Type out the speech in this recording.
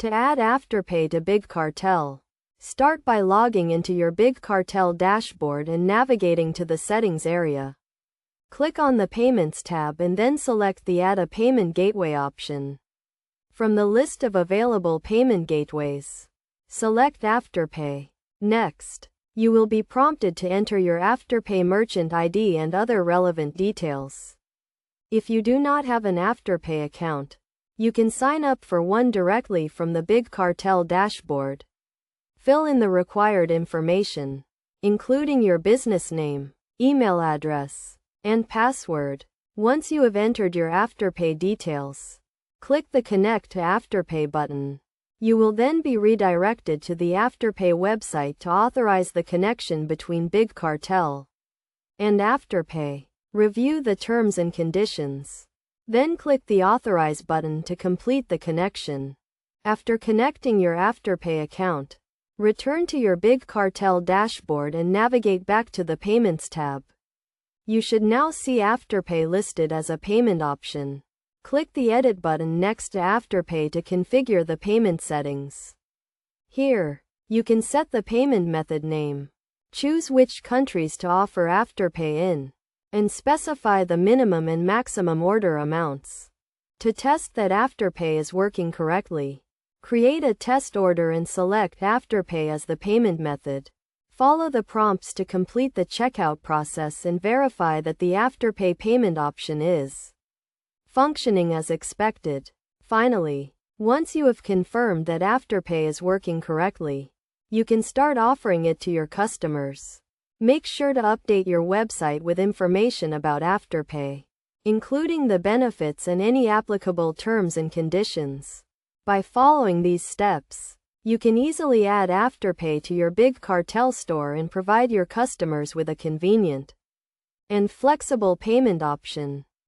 To add Afterpay to Big Cartel, start by logging into your Big Cartel dashboard and navigating to the Settings area. Click on the Payments tab and then select the Add a Payment Gateway option. From the list of available payment gateways, select Afterpay. Next, you will be prompted to enter your Afterpay merchant ID and other relevant details. If you do not have an Afterpay account, you can sign up for one directly from the Big Cartel dashboard. Fill in the required information, including your business name, email address, and password. Once you have entered your Afterpay details, click the Connect to Afterpay button. You will then be redirected to the Afterpay website to authorize the connection between Big Cartel and Afterpay. Review the terms and conditions. Then click the Authorize button to complete the connection. After connecting your Afterpay account, return to your Big Cartel dashboard and navigate back to the Payments tab. You should now see Afterpay listed as a payment option. Click the Edit button next to Afterpay to configure the payment settings. Here, you can set the payment method name, choose which countries to offer Afterpay in, and specify the minimum and maximum order amounts. To test that Afterpay is working correctly, create a test order and select Afterpay as the payment method. Follow the prompts to complete the checkout process and verify that the Afterpay payment option is functioning as expected. Finally, once you have confirmed that Afterpay is working correctly, you can start offering it to your customers. Make sure to update your website with information about Afterpay, including the benefits and any applicable terms and conditions. By following these steps, you can easily add Afterpay to your Big Cartel store and provide your customers with a convenient and flexible payment option.